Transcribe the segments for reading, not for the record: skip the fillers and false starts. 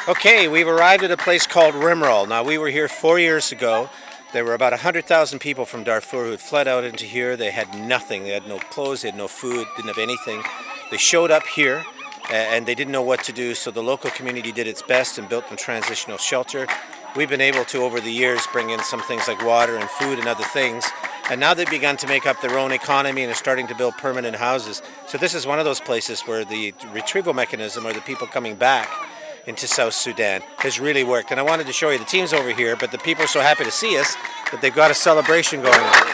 Okay, we've arrived at a place called Rimroll. Now, we were here 4 years ago. There were about 100,000 people from Darfur who had fled out into here. They had nothing. They had no clothes, they had no food, didn't have anything. They showed up here and they didn't know what to do, so the local community did its best and built them transitional shelter. We've been able to, over the years, bring in some things like water and food and other things. And now they've begun to make up their own economy and are starting to build permanent houses. So this is one of those places where the retrieval mechanism, or the people coming back into South Sudan, has really worked. And I wanted to show you, the team's over here, but the people are so happy to see us that they've got a celebration going on.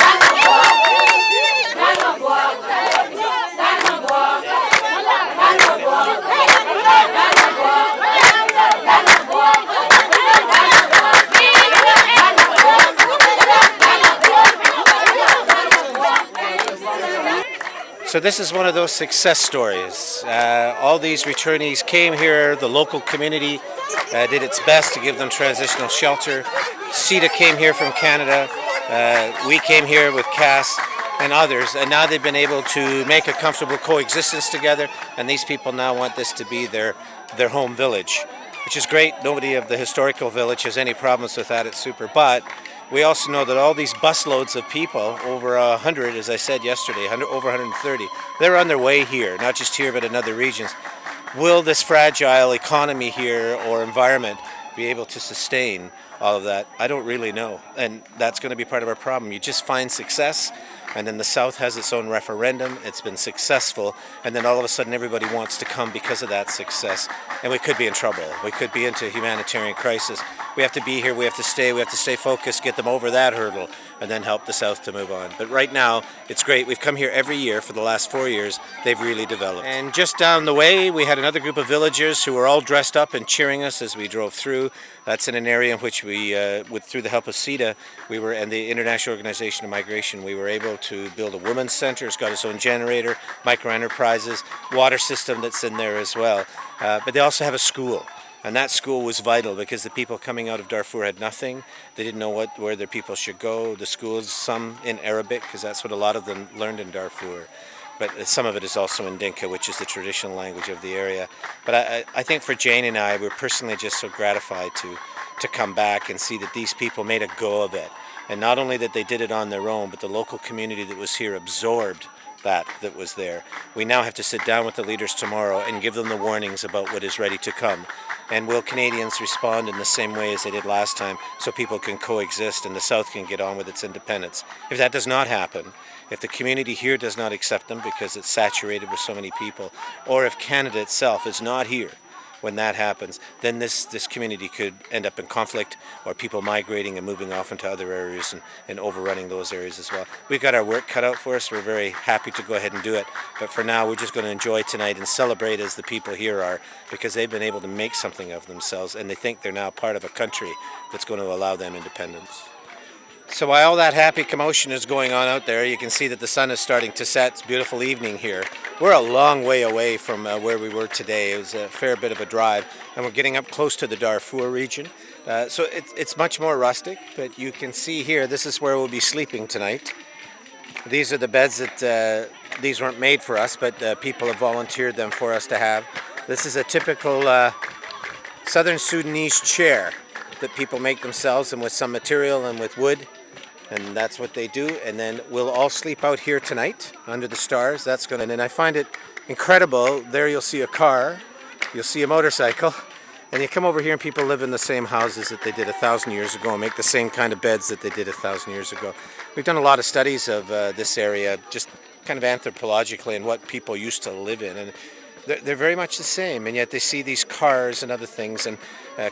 So this is one of those success stories. All these returnees came here, the local community did its best to give them transitional shelter. CETA came here from Canada, we came here with Cass and others, and now they've been able to make a comfortable coexistence together, and these people now want this to be their home village, which is great. Nobody of the historical village has any problems with that, it's super, but we also know that all these busloads of people, over 100, as I said yesterday, over 130, they're on their way here, not just here but in other regions. Will this fragile economy here or environment be able to sustain all of that? I don't really know, and that's going to be part of our problem. You just find success, and then the South has its own referendum, it's been successful, and then all of a sudden everybody wants to come because of that success, and we could be in trouble. We could be into a humanitarian crisis. We have to be here, we have to stay focused, get them over that hurdle, and then help the South to move on. But right now, it's great. We've come here every year for the last 4 years. They've really developed. And just down the way, we had another group of villagers who were all dressed up and cheering us as we drove through. That's in an area in which we, through the help of CETA, and the International Organization of Migration, we were able to build a women's center. It's got its own generator, micro enterprises, water system that's in there as well. But they also have a school. And that school was vital because the people coming out of Darfur had nothing. They didn't know where their people should go. The schools, some in Arabic, because that's what a lot of them learned in Darfur. But some of it is also in Dinka, which is the traditional language of the area. But I think for Jane and I, we're personally just so gratified to come back and see that these people made a go of it. And not only that they did it on their own, but the local community that was here absorbed that was there. We now have to sit down with the leaders tomorrow and give them the warnings about what is ready to come. And will Canadians respond in the same way as they did last time, so people can coexist and the South can get on with its independence? If that does not happen, if the community here does not accept them because it's saturated with so many people, or if Canada itself is not here when that happens, then this community could end up in conflict, or people migrating and moving off into other areas and overrunning those areas as well. We've got our work cut out for us. We're very happy to go ahead and do it. But for now, we're just going to enjoy tonight and celebrate as the people here are, because they've been able to make something of themselves, and they think they're now part of a country that's going to allow them independence. So while all that happy commotion is going on out there, you can see that the sun is starting to set. It's a beautiful evening here. We're a long way away from where we were today. It was a fair bit of a drive, and we're getting up close to the Darfur region. So it's much more rustic, but you can see here, this is where we'll be sleeping tonight. These are the beds that, these weren't made for us, but people have volunteered them for us to have. This is a typical Southern Sudanese chair that people make themselves, and with some material and with wood. And that's what they do, and then we'll all sleep out here tonight under the stars. That's going to, and I find it incredible. There you'll see a car, you'll see a motorcycle, and you come over here and people live in the same houses that they did 1,000 years ago and make the same kind of beds that they did 1,000 years ago. We've done a lot of studies of this area, just kind of anthropologically, and what people used to live in, and they're very much the same, and yet they see these cars and other things and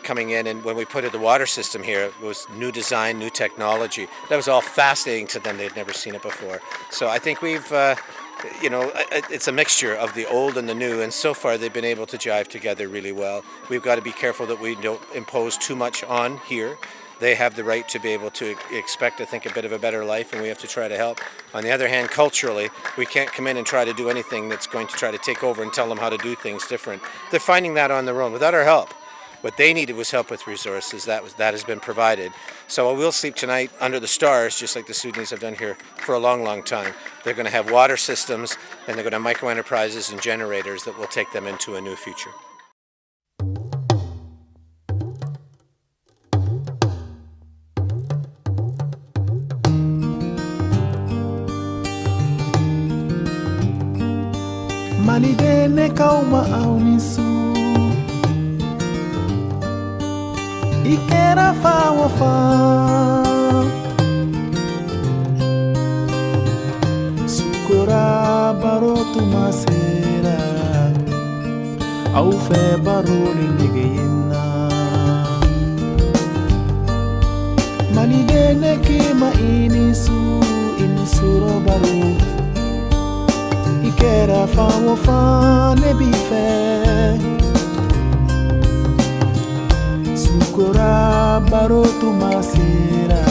coming in, and when we put in the water system here, it was new design, new technology. That was all fascinating to them. They'd never seen it before. So I think we've, it's a mixture of the old and the new, and so far they've been able to jive together really well. We've got to be careful that we don't impose too much on here. They have the right to be able to expect, I think, a bit of a better life, and we have to try to help. On the other hand, culturally, we can't come in and try to do anything that's going to try to take over and tell them how to do things different. They're finding that on their own, without our help. What they needed was help with resources. That has been provided. So we'll sleep tonight under the stars, just like the Sudanese have done here for a long, long time. They're going to have water systems, and they're going to have micro enterprises and generators that will take them into a new future. Malidene kauma aunisu Ikera fa wafa Sukura barotu masera Au fe baroli negeyena Malidene kima inisu Inisuro baru Ikera fa wafa nebife Sukura barotu masera